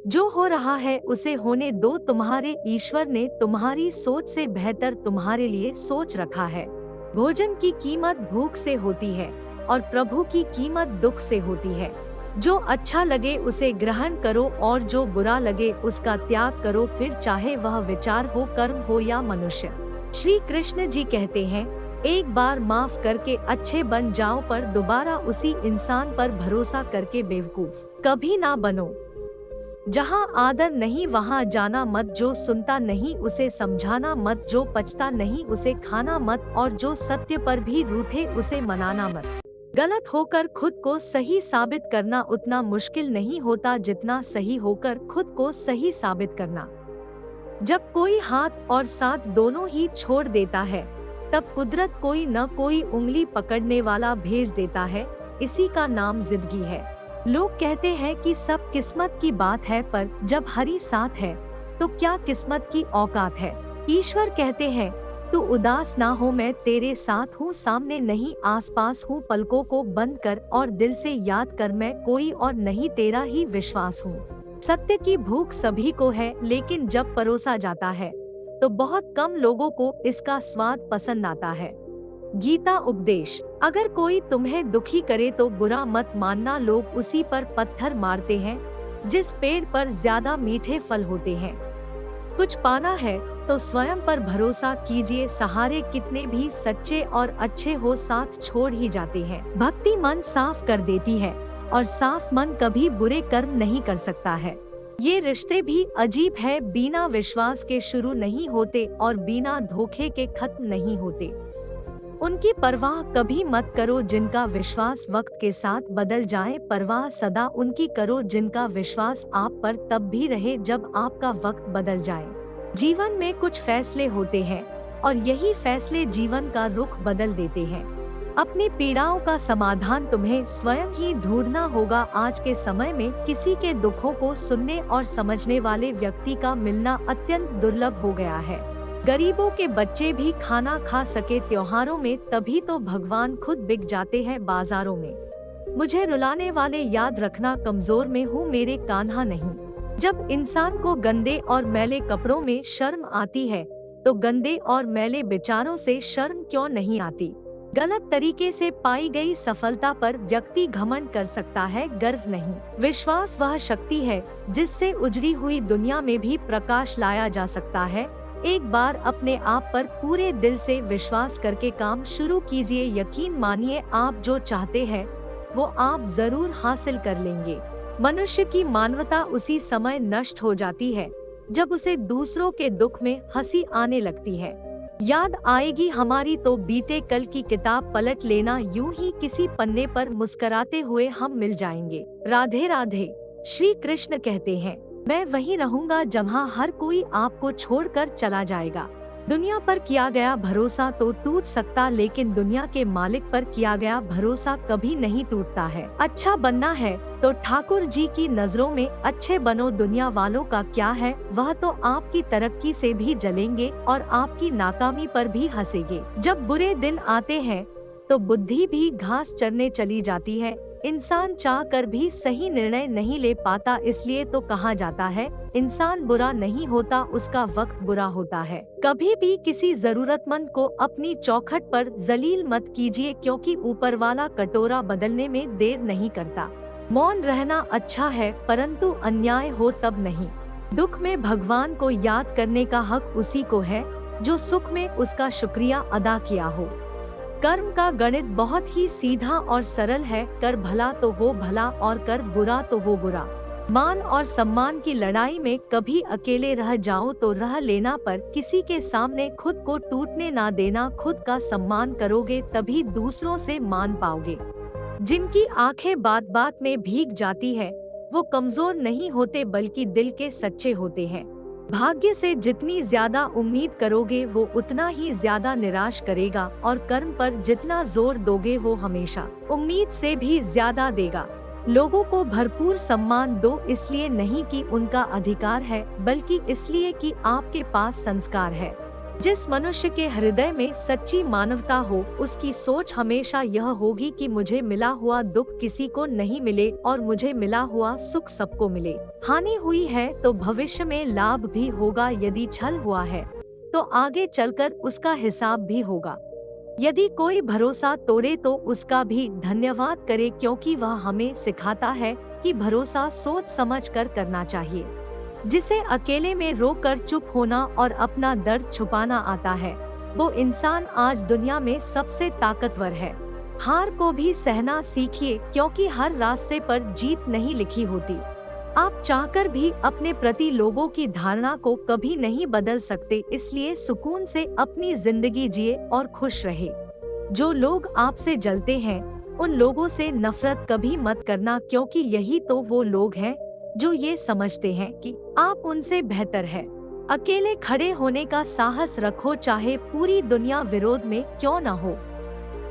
जो हो रहा है उसे होने दो, तुम्हारे ईश्वर ने तुम्हारी सोच से बेहतर तुम्हारे लिए सोच रखा है। भोजन की कीमत भूख से होती है और प्रभु की कीमत दुख से होती है। जो अच्छा लगे उसे ग्रहण करो और जो बुरा लगे उसका त्याग करो, फिर चाहे वह विचार हो, कर्म हो या मनुष्य। श्री कृष्ण जी कहते हैं, एक बार माफ करके अच्छे बन जाओ, पर दोबारा उसी इंसान पर भरोसा करके बेवकूफ कभी ना बनो। जहाँ आदर नहीं वहाँ जाना मत, जो सुनता नहीं उसे समझाना मत, जो पचता नहीं उसे खाना मत, और जो सत्य पर भी रूठे उसे मनाना मत। गलत होकर खुद को सही साबित करना उतना मुश्किल नहीं होता जितना सही होकर खुद को सही साबित करना। जब कोई हाथ और साथ दोनों ही छोड़ देता है, तब कुदरत कोई न कोई उंगली पकड़ने वाला भेज देता है। इसी का नाम जिंदगी है। लोग कहते हैं कि सब किस्मत की बात है, पर जब हरि साथ है तो क्या किस्मत की औकात है। ईश्वर कहते हैं, तू उदास ना हो, मैं तेरे साथ हूँ, सामने नहीं आसपास हूँ, पलकों को बंद कर और दिल से याद कर, मैं कोई और नहीं तेरा ही विश्वास हूँ। सत्य की भूख सभी को है, लेकिन जब परोसा जाता है तो बहुत कम लोगों को इसका स्वाद पसंद आता है। गीता उपदेश, अगर कोई तुम्हें दुखी करे तो बुरा मत मानना, लोग उसी पर पत्थर मारते हैं जिस पेड़ पर ज्यादा मीठे फल होते हैं। कुछ पाना है तो स्वयं पर भरोसा कीजिए, सहारे कितने भी सच्चे और अच्छे हो साथ छोड़ ही जाते हैं। भक्ति मन साफ कर देती है और साफ मन कभी बुरे कर्म नहीं कर सकता है। ये रिश्ते भी अजीब है, बिना विश्वास के शुरू नहीं होते और बिना धोखे के खत्म नहीं होते। उनकी परवाह कभी मत करो जिनका विश्वास वक्त के साथ बदल जाए, परवाह सदा उनकी करो जिनका विश्वास आप पर तब भी रहे जब आपका वक्त बदल जाए। जीवन में कुछ फैसले होते हैं और यही फैसले जीवन का रुख बदल देते हैं। अपनी पीड़ाओं का समाधान तुम्हें स्वयं ही ढूंढना होगा। आज के समय में किसी के दुखों को सुनने और समझने वाले व्यक्ति का मिलना अत्यंत दुर्लभ हो गया है। गरीबों के बच्चे भी खाना खा सके त्योहारों में, तभी तो भगवान खुद बिक जाते हैं बाजारों में। मुझे रुलाने वाले याद रखना, कमजोर में हूँ मेरे कान्हा नहीं। जब इंसान को गंदे और मैले कपड़ों में शर्म आती है तो गंदे और मैले विचारों से शर्म क्यों नहीं आती। गलत तरीके से पाई गई सफलता पर व्यक्ति घमंड कर सकता है, गर्व नहीं। विश्वास वह शक्ति है जिससे उजड़ी हुई दुनिया में भी प्रकाश लाया जा सकता है। एक बार अपने आप पर पूरे दिल से विश्वास करके काम शुरू कीजिए। यकीन मानिए, आप जो चाहते हैं वो आप जरूर हासिल कर लेंगे। मनुष्य की मानवता उसी समय नष्ट हो जाती है जब उसे दूसरों के दुख में हंसी आने लगती है। याद आएगी हमारी तो बीते कल की किताब पलट लेना, यूं ही किसी पन्ने पर मुस्कुराते हुए हम मिल जाएंगे। राधे राधे। श्री कृष्ण कहते हैं, मैं वहीं रहूंगा जहाँ हर कोई आपको छोड़कर चला जाएगा। दुनिया पर किया गया भरोसा तो टूट सकता, लेकिन दुनिया के मालिक पर किया गया भरोसा कभी नहीं टूटता है। अच्छा बनना है तो ठाकुर जी की नजरों में अच्छे बनो। दुनिया वालों का क्या है, वह तो आपकी तरक्की से भी जलेंगे और आपकी नाकामी पर भी हंसेंगे। जब बुरे दिन आते हैं तो बुद्धि भी घास चरने चली जाती है। इंसान चाह कर भी सही निर्णय नहीं ले पाता, इसलिए तो कहा जाता है इंसान बुरा नहीं होता, उसका वक्त बुरा होता है। कभी भी किसी जरूरतमंद को अपनी चौखट पर जलील मत कीजिए, क्योंकि ऊपर वाला कटोरा बदलने में देर नहीं करता। मौन रहना अच्छा है, परंतु अन्याय हो तब नहीं। दुख में भगवान को याद करने का हक उसी को है जो सुख में उसका शुक्रिया अदा किया हो। कर्म का गणित बहुत ही सीधा और सरल है, कर भला तो हो भला और कर बुरा तो हो बुरा। मान और सम्मान की लड़ाई में कभी अकेले रह जाओ तो रह लेना, पर किसी के सामने खुद को टूटने ना देना। खुद का सम्मान करोगे तभी दूसरों से मान पाओगे। जिनकी आंखें बात बात में भीग जाती है वो कमजोर नहीं होते बल्कि दिल के सच्चे होते हैं। भाग्य से जितनी ज्यादा उम्मीद करोगे वो उतना ही ज्यादा निराश करेगा, और कर्म पर जितना जोर दोगे वो हमेशा उम्मीद से भी ज्यादा देगा। लोगों को भरपूर सम्मान दो, इसलिए नहीं कि उनका अधिकार है, बल्कि इसलिए कि आपके पास संस्कार है। जिस मनुष्य के हृदय में सच्ची मानवता हो, उसकी सोच हमेशा यह होगी कि मुझे मिला हुआ दुख किसी को नहीं मिले और मुझे मिला हुआ सुख सबको मिले। हानि हुई है तो भविष्य में लाभ भी होगा, यदि छल हुआ है तो आगे चलकर उसका हिसाब भी होगा। यदि कोई भरोसा तोड़े तो उसका भी धन्यवाद करे, क्योंकि वह हमें सिखाता है कि भरोसा सोच समझ कर करना चाहिए। जिसे अकेले में रोकर चुप होना और अपना दर्द छुपाना आता है, वो इंसान आज दुनिया में सबसे ताकतवर है। हार को भी सहना सीखिए, क्योंकि हर रास्ते पर जीत नहीं लिखी होती। आप चाहकर भी अपने प्रति लोगों की धारणा को कभी नहीं बदल सकते, इसलिए सुकून से अपनी जिंदगी जिए और खुश रहे। जो लोग आपसे जलते हैं, उन लोगों से नफरत कभी मत करना, क्योंकि यही तो वो लोग हैं जो ये समझते हैं कि आप उनसे बेहतर है। अकेले खड़े होने का साहस रखो, चाहे पूरी दुनिया विरोध में क्यों न हो।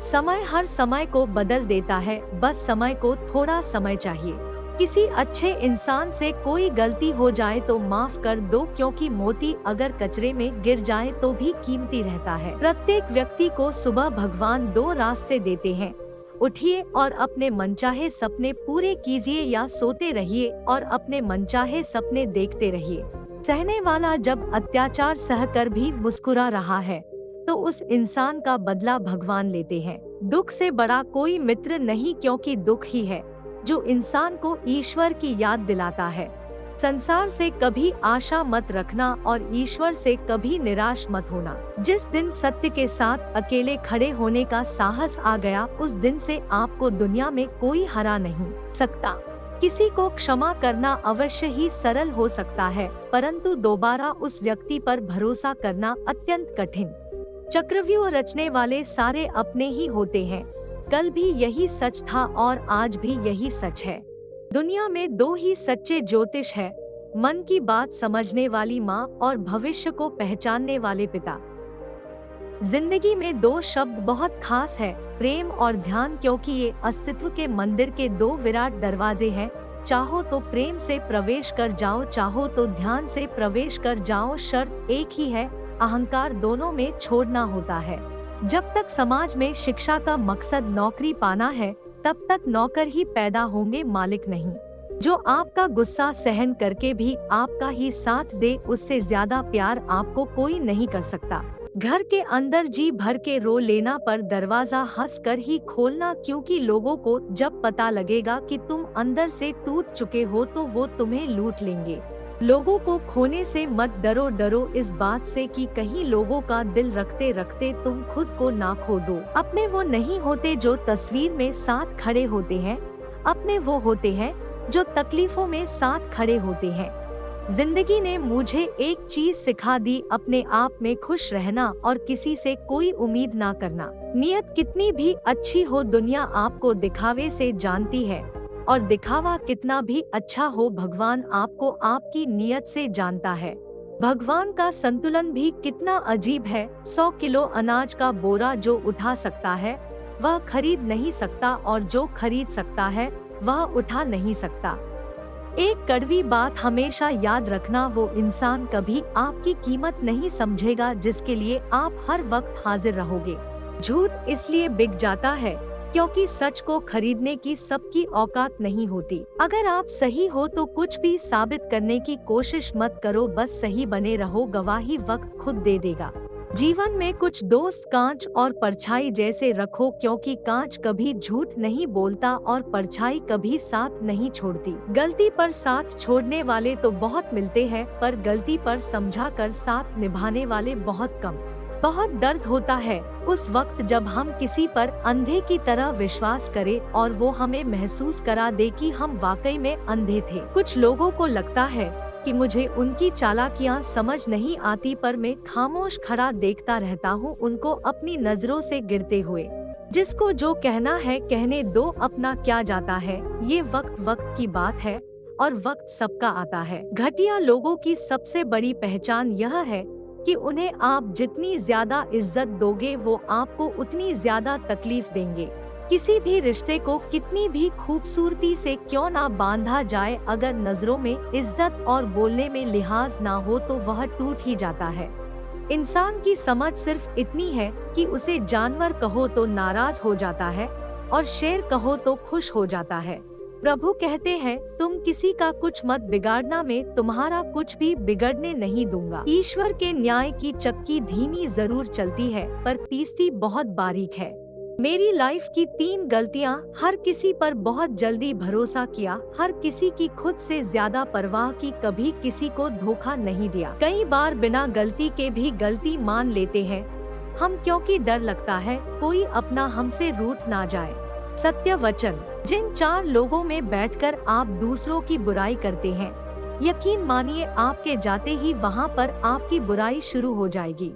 समय हर समय को बदल देता है, बस समय को थोड़ा समय चाहिए। किसी अच्छे इंसान से कोई गलती हो जाए तो माफ कर दो, क्योंकि मोती अगर कचरे में गिर जाए तो भी कीमती रहता है। प्रत्येक व्यक्ति को सुबह भगवान दो रास्ते देते हैं, उठिए और अपने मनचाहे सपने पूरे कीजिए, या सोते रहिए और अपने मनचाहे सपने देखते रहिए। सहने वाला जब अत्याचार सहकर भी मुस्कुरा रहा है, तो उस इंसान का बदला भगवान लेते हैं। दुख से बड़ा कोई मित्र नहीं, क्योंकि दुख ही है जो इंसान को ईश्वर की याद दिलाता है। संसार से कभी आशा मत रखना और ईश्वर से कभी निराश मत होना। जिस दिन सत्य के साथ अकेले खड़े होने का साहस आ गया, उस दिन से आपको दुनिया में कोई हरा नहीं सकता। किसी को क्षमा करना अवश्य ही सरल हो सकता है, परंतु दोबारा उस व्यक्ति पर भरोसा करना अत्यंत कठिन। चक्रव्यूह रचने वाले सारे अपने ही होते हैं। कल भी यही सच था और आज भी यही सच है। दुनिया में दो ही सच्चे ज्योतिष है, मन की बात समझने वाली माँ और भविष्य को पहचानने वाले पिता। जिंदगी में दो शब्द बहुत खास है, प्रेम और ध्यान, क्योंकि ये अस्तित्व के मंदिर के दो विराट दरवाजे हैं। चाहो तो प्रेम से प्रवेश कर जाओ, चाहो तो ध्यान से प्रवेश कर जाओ, शर्त एक ही है, अहंकार दोनों में छोड़ना होता है। जब तक समाज में शिक्षा का मकसद नौकरी पाना है, तब तक नौकर ही पैदा होंगे, मालिक नहीं। जो आपका गुस्सा सहन करके भी आपका ही साथ दे, उससे ज्यादा प्यार आपको कोई नहीं कर सकता। घर के अंदर जी भर के रो लेना, पर दरवाजा हंस कर ही खोलना, क्योंकि लोगों को जब पता लगेगा कि तुम अंदर से टूट चुके हो तो वो तुम्हें लूट लेंगे। लोगों को खोने से मत डरो, डरो इस बात से कि कहीं लोगों का दिल रखते रखते तुम खुद को ना खो दो। अपने वो नहीं होते जो तस्वीर में साथ खड़े होते हैं, अपने वो होते हैं जो तकलीफों में साथ खड़े होते हैं। जिंदगी ने मुझे एक चीज सिखा दी, अपने आप में खुश रहना और किसी से कोई उम्मीद ना करना। नियत कितनी भी अच्छी हो, दुनिया आपको दिखावे से जानती है, और दिखावा कितना भी अच्छा हो, भगवान आपको आपकी नियत से जानता है। भगवान का संतुलन भी कितना अजीब है। 100 किलो अनाज का बोरा जो उठा सकता है वह खरीद नहीं सकता, और जो खरीद सकता है वह उठा नहीं सकता। एक कड़वी बात हमेशा याद रखना, वो इंसान कभी आपकी कीमत नहीं समझेगा जिसके लिए आप हर वक्त हाजिर रहोगे। झूठ इसलिए बिक जाता है क्योंकि सच को खरीदने की सबकी औकात नहीं होती। अगर आप सही हो तो कुछ भी साबित करने की कोशिश मत करो, बस सही बने रहो, गवाही वक्त खुद दे देगा। जीवन में कुछ दोस्त कांच और परछाई जैसे रखो, क्योंकि कांच कभी झूठ नहीं बोलता और परछाई कभी साथ नहीं छोड़ती। गलती पर साथ छोड़ने वाले तो बहुत मिलते हैं, पर गलती पर समझा कर साथ निभाने वाले बहुत कम। बहुत दर्द होता है उस वक्त जब हम किसी पर अंधे की तरह विश्वास करें और वो हमें महसूस करा दे कि हम वाकई में अंधे थे। कुछ लोगों को लगता है कि मुझे उनकी चालाकियां समझ नहीं आती, पर मैं खामोश खड़ा देखता रहता हूँ उनको अपनी नजरों से गिरते हुए। जिसको जो कहना है कहने दो, अपना क्या जाता है, ये वक्त वक्त की बात है और वक्त सबका आता है। घटिया लोगों की सबसे बड़ी पहचान यह है कि उन्हें आप जितनी ज्यादा इज्जत दोगे वो आपको उतनी ज्यादा तकलीफ देंगे। किसी भी रिश्ते को कितनी भी खूबसूरती से क्यों ना बांधा जाए, अगर नजरों में इज्जत और बोलने में लिहाज ना हो तो वह टूट ही जाता है। इंसान की समझ सिर्फ इतनी है कि उसे जानवर कहो तो नाराज हो जाता है और शेर कहो तो खुश हो जाता है। प्रभु कहते हैं, तुम किसी का कुछ मत बिगाड़ना, मैं तुम्हारा कुछ भी बिगड़ने नहीं दूंगा। ईश्वर के न्याय की चक्की धीमी जरूर चलती है पर पीसती बहुत बारीक है। मेरी लाइफ की 3 गलतियाँ: हर किसी पर बहुत जल्दी भरोसा किया, हर किसी की खुद से ज्यादा परवाह की, कभी किसी को धोखा नहीं दिया। कई बार बिना गलती के भी गलती मान लेते हैं हम, क्योंकि डर लगता है कोई अपना हमसे रूठ ना जाए। सत्य वचन: जिन 4 लोगों में बैठकर आप दूसरों की बुराई करते हैं, यकीन मानिए आपके जाते ही वहां पर आपकी बुराई शुरू हो जाएगी।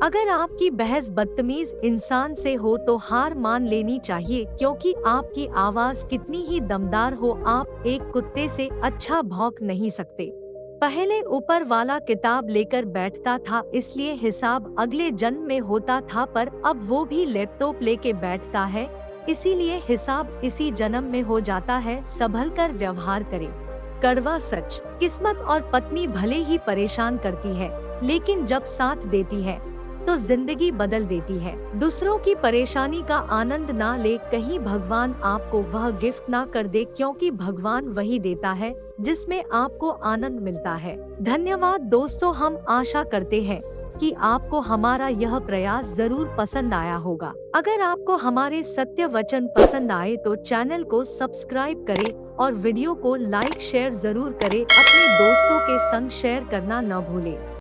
अगर आपकी बहस बदतमीज इंसान से हो तो हार मान लेनी चाहिए, क्योंकि आपकी आवाज कितनी ही दमदार हो, आप एक कुत्ते से अच्छा भौंक नहीं सकते। पहले ऊपर वाला किताब लेकर बैठता था, इसलिए हिसाब अगले जन्म में होता था, पर अब वो भी लैपटॉप लेके बैठता है, इसीलिए हिसाब इसी जन्म में हो जाता है। संभल कर व्यवहार करें। कड़वा सच: किस्मत और पत्नी भले ही परेशान करती है, लेकिन जब साथ देती है तो जिंदगी बदल देती है। दूसरों की परेशानी का आनंद ना ले, कहीं भगवान आपको वह गिफ्ट ना कर दे, क्योंकि भगवान वही देता है जिसमें आपको आनंद मिलता है। धन्यवाद दोस्तों, हम आशा करते हैं कि आपको हमारा यह प्रयास जरूर पसंद आया होगा। अगर आपको हमारे सत्य वचन पसंद आए तो चैनल को सब्सक्राइब करें और वीडियो को लाइक शेयर जरूर करें। अपने दोस्तों के संग शेयर करना न भूलें।